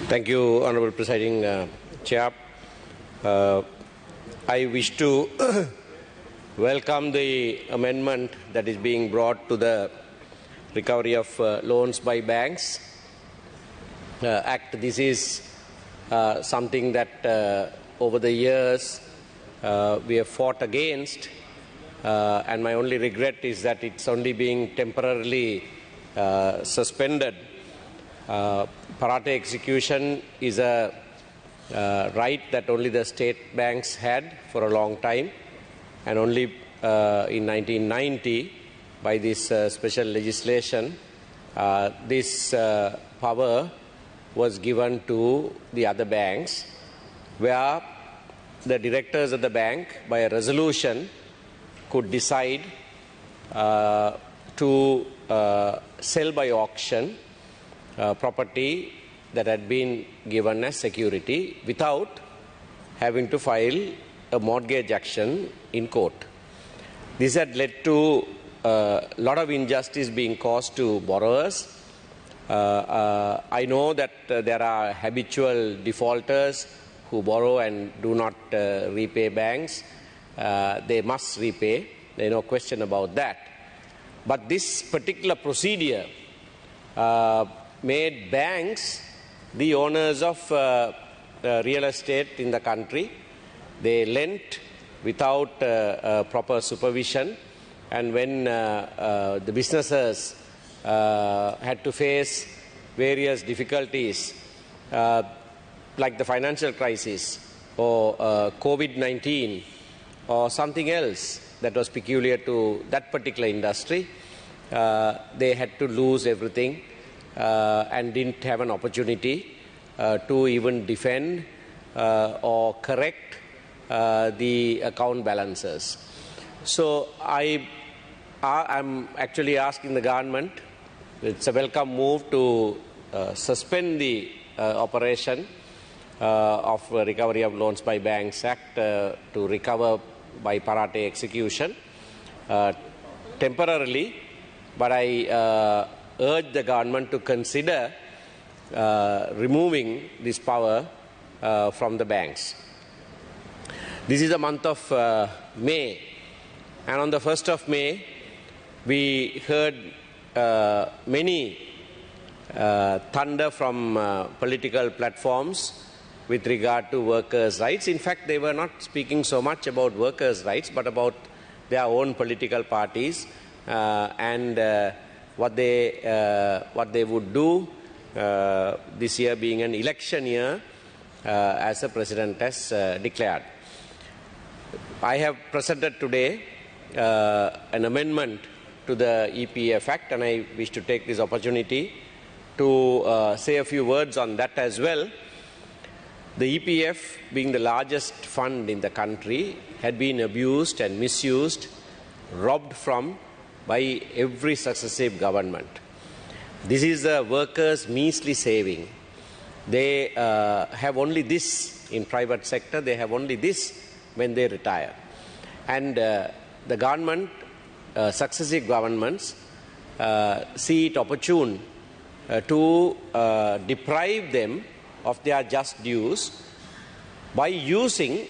Thank you, Honourable Presiding Chair. I wish to welcome the amendment that is being brought to the Recovery of Loans by Banks Act. This is something that over the years we have fought against, and my only regret is that it's only being temporarily suspended. Parate execution is a right that only the state banks had for a long time, and only in 1990 by this special legislation this power was given to the other banks, where the directors of the bank by a resolution could decide to sell by auction property that had been given as security without having to file a mortgage action in court. This had led to a lot of injustice being caused to borrowers. I know that there are habitual defaulters who borrow and do not repay banks. They must repay. There is no question about that. But this particular procedure made banks the owners of real estate in the country. They lent without proper supervision, and when the businesses had to face various difficulties like the financial crisis or COVID-19 or something else that was peculiar to that particular industry, they had to lose everything and didn't have an opportunity to even defend or correct the account balances. So I'm actually asking the government, it's a welcome move to suspend the operation of Recovery of Loans by Banks Act to recover by Parate execution temporarily, but I urge the government to consider removing this power from the banks. This is the month of May, and on the 1st of May we heard many thunder from political platforms with regard to workers' rights. In fact, they were not speaking so much about workers' rights but about their own political parties and what they would do this year being an election year, as the President has declared. I have presented today an amendment to the EPF Act, and I wish to take this opportunity to say a few words on that as well. The EPF, being the largest fund in the country, had been abused and misused, robbed from by every successive government. This is the workers' measly saving. They have only this in private sector, they have only this when they retire. And the government, successive governments, see it opportune to deprive them of their just dues by using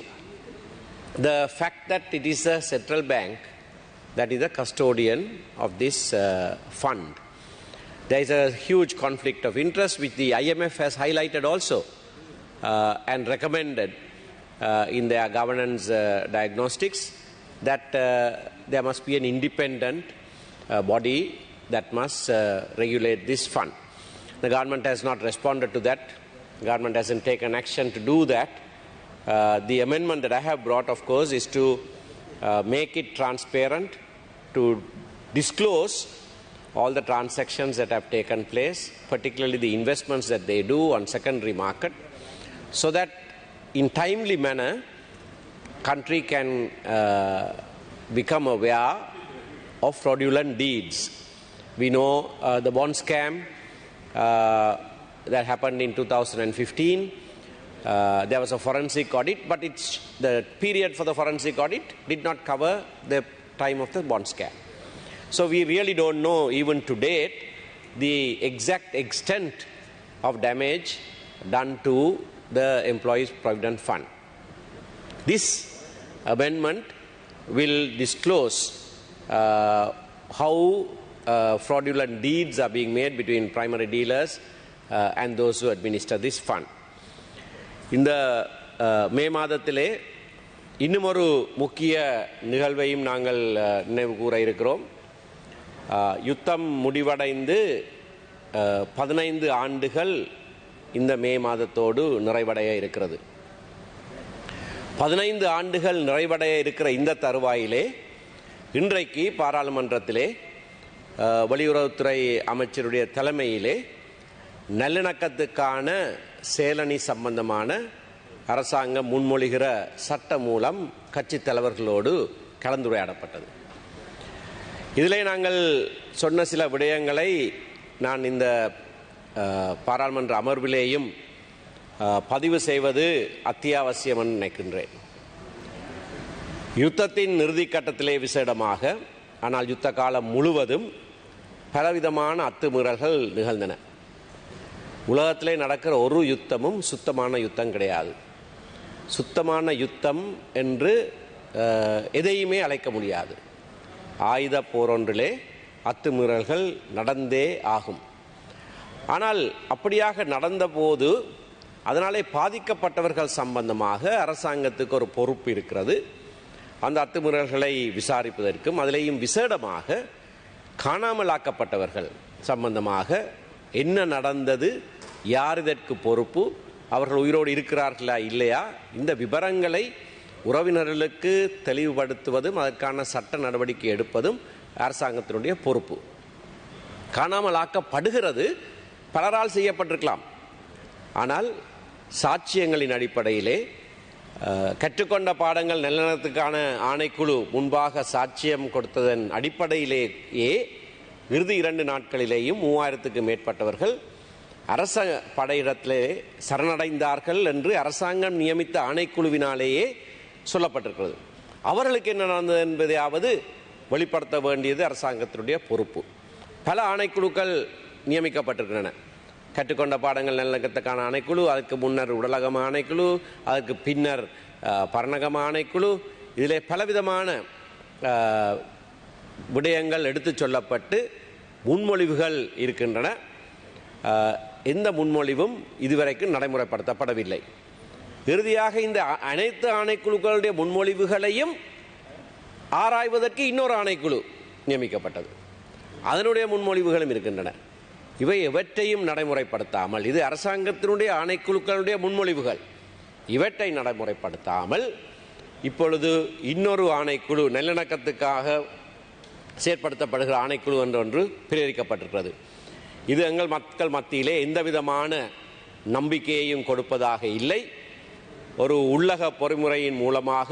the fact that it is a central bank that is the custodian of this fund. There is a huge conflict of interest which the IMF has highlighted also and recommended in their governance diagnostics that there must be an independent body that must regulate this fund. The government has not responded to that. The government hasn't taken action to do that. The amendment that I have brought, of course, is to make it transparent, to disclose all the transactions that have taken place, particularly the investments that they do on secondary market, so that in timely manner country can become aware of fraudulent deeds. We know the bond scam that happened in 2015. There was a forensic audit, but the period for the forensic audit did not cover the time of the bond scam. So we really don't know even to date the exact extent of damage done to the Employees Provident Fund. This amendment will disclose how fraudulent deeds are being made between primary dealers and those who administer this fund. இந்த மே மாதத்திலே இன்னும் ஒரு முக்கிய நிகழ்வையும் நாங்கள் நினைவு கூற இருக்கிறோம். யுத்தம் முடிவடைந்து 15 ஆண்டுகள் இந்த மே மாதத்தோடு நிறைவடைய இருக்கிறது. 15 ஆண்டுகள் நிறைவடைய இருக்கிற இந்த தருவாயிலே இன்றைக்கு பாராளுமன்றத்திலே வெளியுறவுத்துறை அமைச்சருடைய தலைமையிலே நல்லிணக்கத்துக்கான சேலணி சம்பந்தமான அரசாங்கம் முன்மொழிகிற சட்ட மூலம் கட்சி தலைவர்களோடு கலந்துரையாடப்பட்டது. இதிலே நாங்கள் சொன்ன சில விடயங்களை நான் இந்த பாராளுமன்ற அமர்விலேயும் பதிவு செய்வது அத்தியாவசியம் என்று நினைக்கின்றேன். யுத்தத்தின் இறுதி கட்டத்திலே விசேடமாக, ஆனால் யுத்த காலம் முழுவதும் பலவிதமான அத்துமீறல்கள் நிகழ்ந்தன. உலகத்திலே நடக்கிற ஒரு யுத்தமும் சுத்தமான யுத்தம் கிடையாது. சுத்தமான யுத்தம் என்று எதையுமே அழைக்க முடியாது. ஆயுத போரொன்றிலே அத்துமீறல்கள் நடந்தே ஆகும். ஆனால் அப்படியாக நடந்தபோது அதனாலே பாதிக்கப்பட்டவர்கள் சம்பந்தமாக அரசாங்கத்துக்கு ஒரு பொறுப்பு இருக்கிறது. அந்த அத்துமீறல்களை விசாரிப்பதற்கும் அதிலேயும் விசேடமாக காணாமலாக்கப்பட்டவர்கள் சம்பந்தமாக என்ன நடந்தது, யார் இதற்கு பொறுப்பு, அவர்கள் உயிரோடு இருக்கிறார்களா இல்லையா, இந்த விவரங்களை உறவினர்களுக்கு தெளிவுபடுத்துவதும் அதற்கான சட்ட நடவடிக்கை எடுப்பதும் அரசாங்கத்தினுடைய பொறுப்பு. காணாமலாக்கப்படுகிறது பலரால் செய்யப்பட்டிருக்கலாம். ஆனால் சாட்சியங்களின் அடிப்படையிலே கற்றுக்கொண்ட பாடங்கள் நல்லிணக்கத்துக்கான ஆணைக்குழு முன்பாக சாட்சியம் கொடுத்ததன் அடிப்படையிலேயே இறுதி 2 நாட்களிலேயும் 3000க்கு மேற்பட்டவர்கள் அரச படையிடத்திலே சரணடைந்தார்கள் என்று அரசாங்கம் நியமித்த ஆணைக்குழுவினாலேயே சொல்லப்பட்டிருக்கிறது. அவர்களுக்கு என்ன நடந்தது என்பதையாவது வெளிப்படுத்த வேண்டியது அரசாங்கத்தினுடைய பொறுப்பு. பல ஆணைக்குழுக்கள் நியமிக்கப்பட்டிருக்கின்றன. கற்றுக்கொண்ட பாடங்கள் நல்லிணக்கத்துக்கான ஆணைக்குழு, அதற்கு முன்னர் உடலகம ஆணைக்குழு, அதற்கு பின்னர் பரணகம ஆணைக்குழு. இதிலே பலவிதமான விடயங்கள் எடுத்து சொல்லப்பட்டு முன்மொழிவுகள் இருக்கின்றன. எந்த முன்மொழிவும் இதுவரைக்கும் நடைமுறைப்படுத்தப்படவில்லை. இறுதியாக இந்த அனைத்து ஆணைக்குழுக்களுடைய முன்மொழிவுகளையும் ஆராய்வதற்கு இன்னொரு ஆணைக்குழு நியமிக்கப்பட்டது. அதனுடைய முன்மொழிவுகளும் இருக்கின்றன. இவை எவற்றையும் நடைமுறைப்படுத்தாமல், இது அரசாங்கத்தினுடைய ஆணைக்குழுக்களுடைய முன்மொழிவுகள், இவற்றை நடைமுறைப்படுத்தாமல் இப்பொழுது இன்னொரு ஆணைக்குழு, நல்லிணக்கத்துக்காக செயற்படுத்தப்படுகிற ஆணைக்குழு என்றொன்று பிரேரிக்கப்பட்டிருக்கிறது. இது எங்கள் மக்கள் மத்தியிலே எந்த விதமான நம்பிக்கையையும் கொடுப்பதாக இல்லை. ஒரு உள்ளக பொறிமுறையின் மூலமாக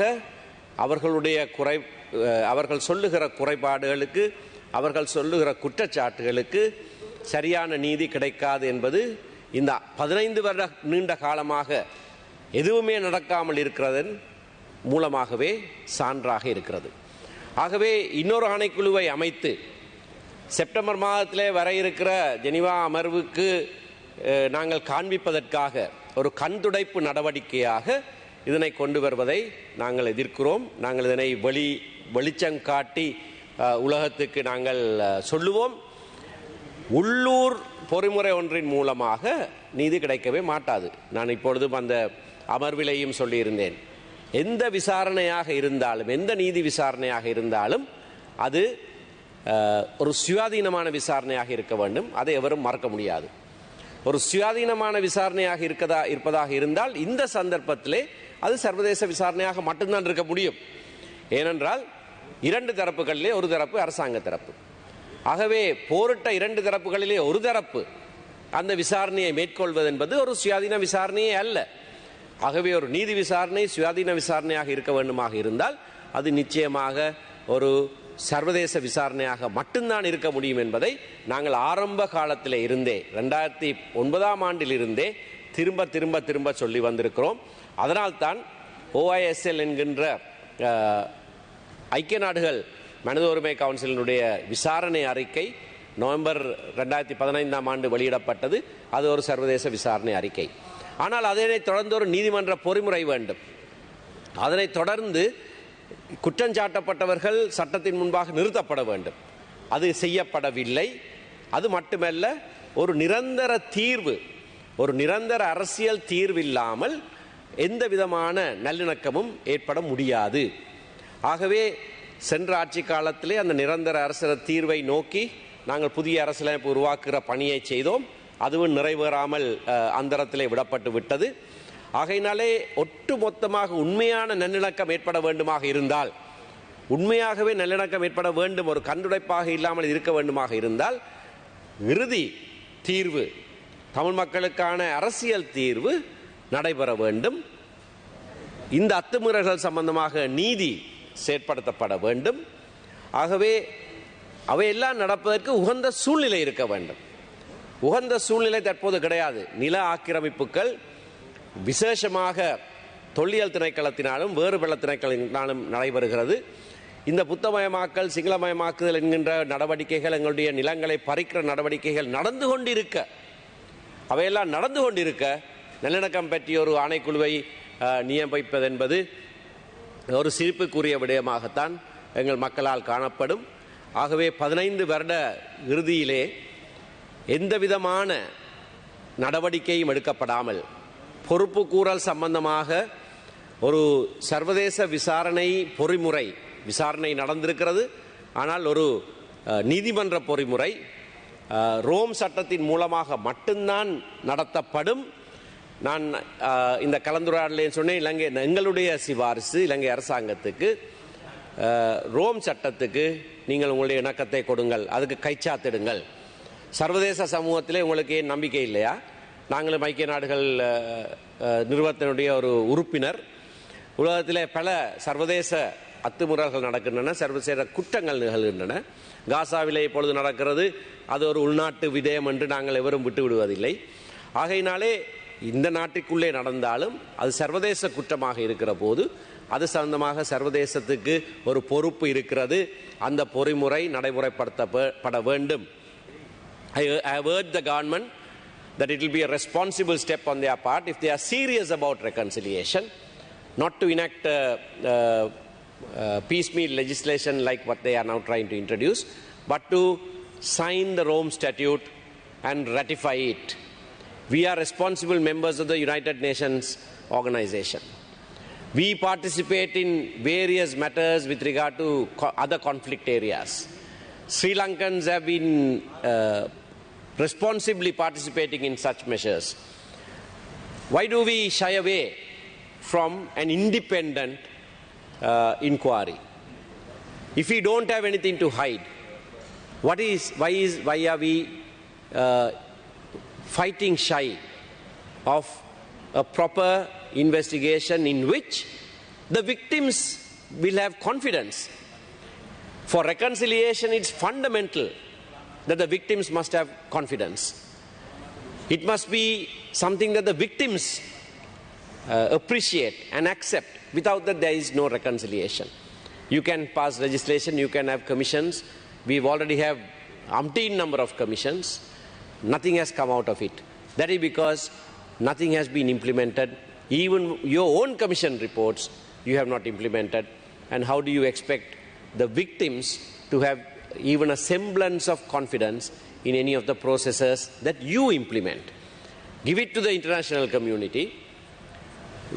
அவர்கள் சொல்லுகிற குறைபாடுகளுக்கு, அவர்கள் சொல்லுகிற குற்றச்சாட்டுகளுக்கு சரியான நீதி கிடைக்காது என்பது இந்த 15 வருட நீண்ட காலமாக எதுவுமே நடக்காமல் இருக்கிறதன் மூலமாகவே சான்றாக இருக்கிறது. ஆகவே இன்னொரு ஆணைக்குழுவை அமைத்து செப்டம்பர் மாதத்திலே வர இருக்கிற ஜெனீவா அமர்வுக்கு நாங்கள் காண்பிப்பதற்காக ஒரு கண்துடைப்பு நடவடிக்கையாக இதனை கொண்டு வருவதை நாங்கள் எதிர்க்கிறோம். நாங்கள் இதனை வெளிச்சம் காட்டி உலகத்துக்கு நாங்கள் சொல்லுவோம். உள்ளூர் பொறிமுறை ஒன்றின் மூலமாக நீதி கிடைக்கவே மாட்டாது. நான் இப்பொழுதும் அந்த அமர்விலையும் சொல்லியிருந்தேன். எந்த விசாரணையாக இருந்தாலும், எந்த நீதி விசாரணையாக இருந்தாலும் அது ஒரு சுயாதீனமான விசாரணையாக இருக்க வேண்டும். அதை எவரும் மறக்க முடியாது. ஒரு சுயாதீனமான விசாரணையாக இருப்பதாக இருந்தால் இந்த சந்தர்ப்பத்திலே அது சர்வதேச விசாரணையாக மட்டும்தான் இருக்க முடியும். ஏனென்றால் 2 தரப்புகளிலே ஒரு தரப்பு அரசாங்க தரப்பு. ஆகவே போரிட்ட 2 தரப்புகளிலே ஒரு தரப்பு அந்த விசாரணையை மேற்கொள்வது என்பது ஒரு சுயாதீன விசாரணையே அல்ல. ஆகவே ஒரு நீதி விசாரணை சுயாதீன விசாரணையாக இருக்க வேண்டுமாக இருந்தால் அது நிச்சயமாக ஒரு சர்வதேச விசாரணையாக மட்டும்தான் இருக்க முடியும் என்பதை நாங்கள் ஆரம்ப காலத்தில் இருந்தே 2009ஆம் ஆண்டில் இருந்தே திரும்ப திரும்ப திரும்ப சொல்லி வந்திருக்கிறோம். அதனால்தான் OISL என்கின்ற ஐக்கிய நாடுகள் மனித உரிமை கவுன்சிலினுடைய விசாரணை அறிக்கை நவம்பர் 2015ஆம் ஆண்டு வெளியிடப்பட்டது. அது ஒரு சர்வதேச விசாரணை அறிக்கை. ஆனால் அதனைத் தொடர்ந்து ஒரு நீதிமன்ற பொறிமுறை வேண்டும். அதனைத் தொடர்ந்து குற்றஞ்சாட்டப்பட்டவர்கள் சட்டத்தின் முன்பாக நிறுத்தப்பட வேண்டும். அது செய்யப்படவில்லை. அது மட்டுமல்ல, ஒரு நிரந்தர தீர்வு, ஒரு நிரந்தர அரசியல் தீர்வில்லாமல் எந்த விதமான நல்லிணக்கமும் ஏற்பட முடியாது. ஆகவே சென்ற ஆட்சி காலத்திலே அந்த நிரந்தர அரசியல் தீர்வை நோக்கி நாங்கள் புதிய அரசியலமைப்பு உருவாக்குகிற பணியை செய்தோம். அதுவும் நிறைவேறாமல் அந்தரத்திலே விடப்பட்டு விட்டது. ஆகையினாலே ஒட்டுமொத்தமாக உண்மையான நல்லிணக்கம் ஏற்பட வேண்டுமாக இருந்தால், உண்மையாகவே நல்லிணக்கம் ஏற்பட வேண்டும், ஒரு கண்டுடைப்பாக இல்லாமல் இருக்க வேண்டுமாக இருந்தால், இறுதி தீர்வு, தமிழ் மக்களுக்கான அரசியல் தீர்வு நடைபெற வேண்டும். இந்த அத்துமீறல்கள் சம்பந்தமாக நீதி செயற்படுத்தப்பட வேண்டும். ஆகவே அவையெல்லாம் நடப்பதற்கு உகந்த சூழ்நிலை இருக்க வேண்டும். உகந்த சூழ்நிலை தற்போது கிடையாது. நில ஆக்கிரமிப்புகள் விசேஷமாக தொல்லியல் திணைக்களத்தினாலும் வேறு பல திணைக்களத்தினாலும் நடைபெறுகிறது. இந்த புத்தமயமாக்கல், சிங்களமயமாக்குதல் என்கின்ற நடவடிக்கைகள், எங்களுடைய நிலங்களை பறிக்கிற நடவடிக்கைகள் நடந்து கொண்டிருக்க, அவையெல்லாம் நடந்து கொண்டிருக்க நல்லிணக்கம் பற்றிய ஒரு ஆணைக்குழுவை நியமிப்பது என்பது ஒரு சிரிப்புக்குரிய விடயமாகத்தான் எங்கள் மக்களால் காணப்படும். ஆகவே 15 வருட இறுதியிலே எந்த விதமான நடவடிக்கையும் எடுக்கப்படாமல் பொறுப்பு கூறல் சம்பந்தமாக ஒரு சர்வதேச விசாரணை பொறிமுறை விசாரணை நடந்திருக்கிறது. ஆனால் ஒரு நீதிமன்ற பொறிமுறை ரோம் சட்டத்தின் மூலமாக மட்டும்தான் நடத்தப்படும். நான் இந்த கலந்துரையாடலே சொன்னேன், இலங்கை எங்களுடைய சிபாரிசு இலங்கை அரசாங்கத்துக்கு ரோம் சட்டத்துக்கு நீங்கள் உங்களுடைய இணக்கத்தை கொடுங்கள், அதுக்கு கைச்சாத்திடுங்கள். சர்வதேச சமூகத்திலே உங்களுக்கு ஏன் நம்பிக்கை இல்லையா? நாங்களும் ஐக்கிய நாடுகள் நிறுவனத்தினுடைய ஒரு உறுப்பினர். உலகத்திலே பல சர்வதேச அத்துமுறல்கள் நடக்கின்றன, சர்வதேச குற்றங்கள் நிகழ்கின்றன. காசாவிலே இப்பொழுது நடக்கிறது. அது ஒரு உள்நாட்டு விடயம் என்று நாங்கள் எவரும் விட்டு விடுவதில்லை. ஆகையினாலே இந்த நாட்டுக்குள்ளே நடந்தாலும் அது சர்வதேச குற்றமாக இருக்கிற போது அது சம்பந்தமாக சர்வதேசத்துக்கு ஒரு பொறுப்பு இருக்கிறது. அந்த பொறிமுறை நடைமுறைப்படுத்தப்பட வேண்டும். I have urged the government that it will be a responsible step on their part if they are serious about reconciliation, not to enact piecemeal legislation like what they are now trying to introduce, but to sign the Rome Statute and ratify it. We are responsible members of the United Nations organization. We participate in various matters with regard to other conflict areas. Sri Lankans have been responsibly participating in such measures. Why do we shy away from an independent inquiry? If we don't have anything to hide, why are we fighting shy of a proper investigation in which the victims will have confidence? For reconciliation, it's fundamental that the victims must have confidence. It must be something that the victims appreciate and accept. Without that, there is no reconciliation. You can pass legislation, you can have commissions. We already have umpteen number of commissions. Nothing has come out of it. That is because nothing has been implemented. Even your own commission reports you have not implemented. And how do you expect the victims to have even a semblance of confidence in any of the processes that you implement? Give it to the international community.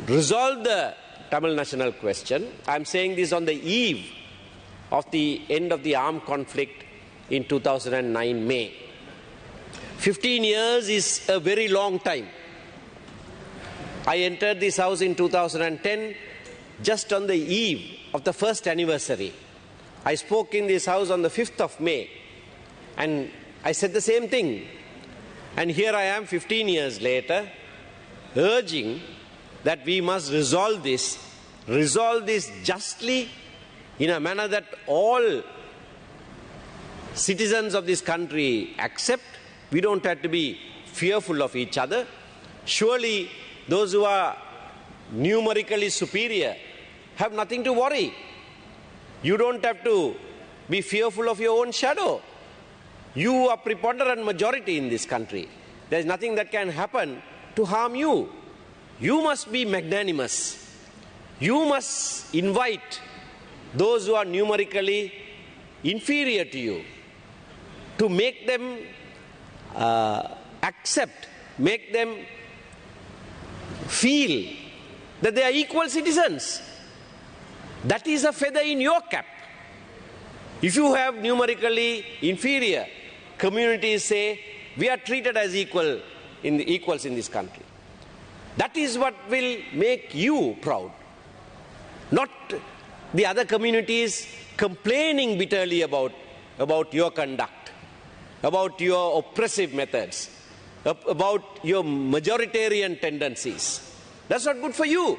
Resolve the Tamil national question. I am saying this on the eve of the end of the armed conflict in 2009 May. 15 years is a very long time. I entered this house in 2010, just on the eve of the first anniversary. I spoke in this house on the 5th of May, and I said the same thing. And here I am 15 years later, urging that we must resolve this justly, in a manner that all citizens of this country accept. We don't have to be fearful of each other. Surely those who are numerically superior have nothing to worry. You don't have to be fearful of your own shadow. You are preponderant majority in this country. There is nothing that can happen to harm you. You must be magnanimous. You must invite those who are numerically inferior to you to make them accept, make them feel that they are equal citizens. That is a feather in your cap. If you have numerically inferior communities say, we are treated as equals in this country. That is what will make you proud. Not the other communities complaining bitterly about your conduct, about your oppressive methods, about your majoritarian tendencies. That's not good for you.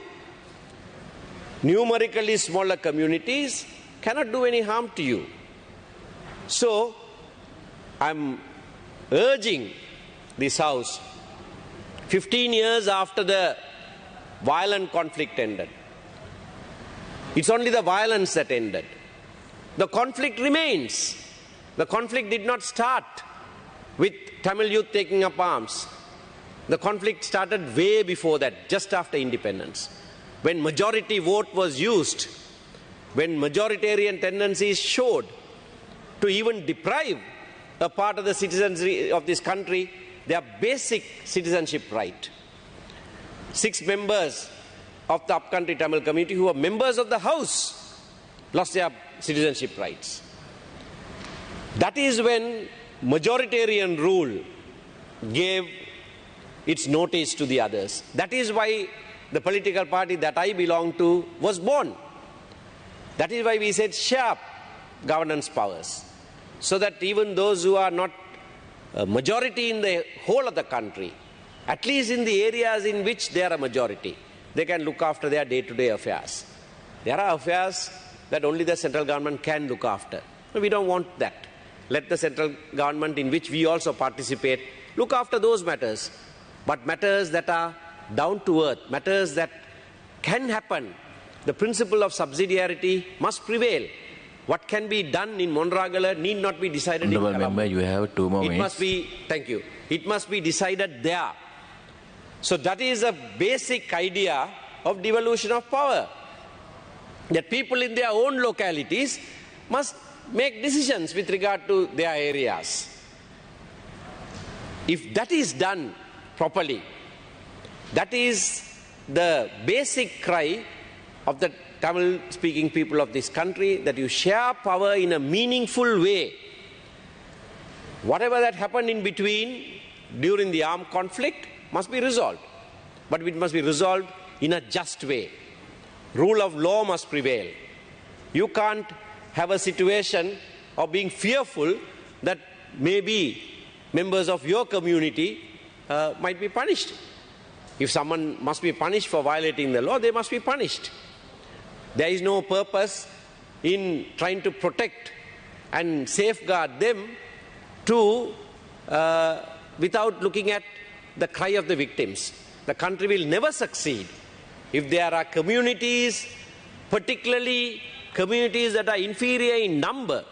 Numerically smaller communities cannot do any harm to you. So, I'm urging this House, 15 years after the violent conflict ended, it's only the violence that ended. The conflict remains. The conflict did not start with Tamil youth taking up arms. The conflict started way before that, just after independence. When majority vote was used, when majoritarian tendencies showed to even deprive a part of the citizens of this country their basic citizenship right. 6 members of the upcountry Tamil community who were members of the House lost their citizenship rights. That is when majoritarian rule gave its notice to the others. That is why the political party that I belong to was born. That is why we said share governance powers, so that even those who are not a majority in the whole of the country, at least in the areas in which they are a majority, they can look after their day-to-day affairs. There are affairs that only the central government can look after. We don't want that. Let the central government, in which we also participate, look after those matters. But matters that are down to earth, matters that can happen, the principle of subsidiarity must prevail. What can be done in Monragala need not be decided in Colombo. Member, you have 2 more minutes. It must be, thank you, it must be decided there. So that is a basic idea of devolution of power. That people in their own localities must make decisions with regard to their areas. If that is done properly, that is the basic cry of the Tamil-speaking people of this country, that you share power in a meaningful way. Whatever that happened in between during the armed conflict must be resolved. But it must be resolved in a just way. Rule of law must prevail. You can't have a situation of being fearful that maybe members of your community might be punished. If someone must be punished for violating the law, they must be punished. There is no purpose in trying to protect and safeguard them without looking at the cry of the victims. The country will never succeed if there are communities, particularly communities that are inferior in number,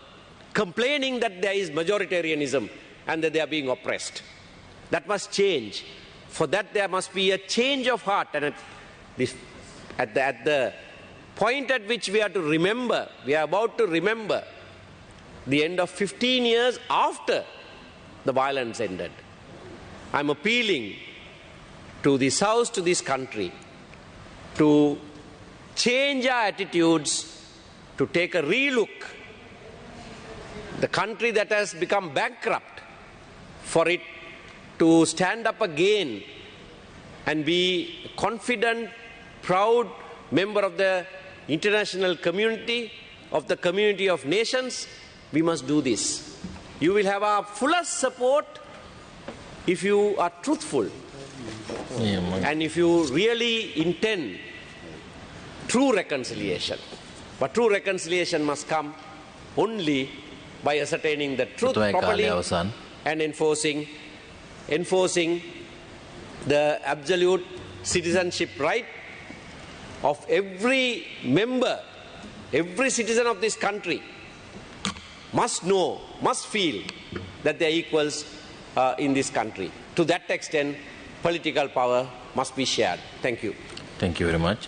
complaining that there is majoritarianism and that they are being oppressed. That must change. For that there must be a change of heart. And at the point at which we are to remember, we are about to remember the end of 15 years after the violence ended. I am appealing to this House, to this country, to change our attitudes, to take a relook. The country that has become bankrupt, for it to stand up again and be a confident, proud member of the international community, of the community of nations, we must do this. You will have our fullest support if you are truthful and if you really intend true reconciliation. But true reconciliation must come only by ascertaining the truth properly and enforcing the absolute citizenship right of every member, every citizen of this country must know, must feel that they are equals in this country. To that extent, political power must be shared. Thank you. Thank you very much.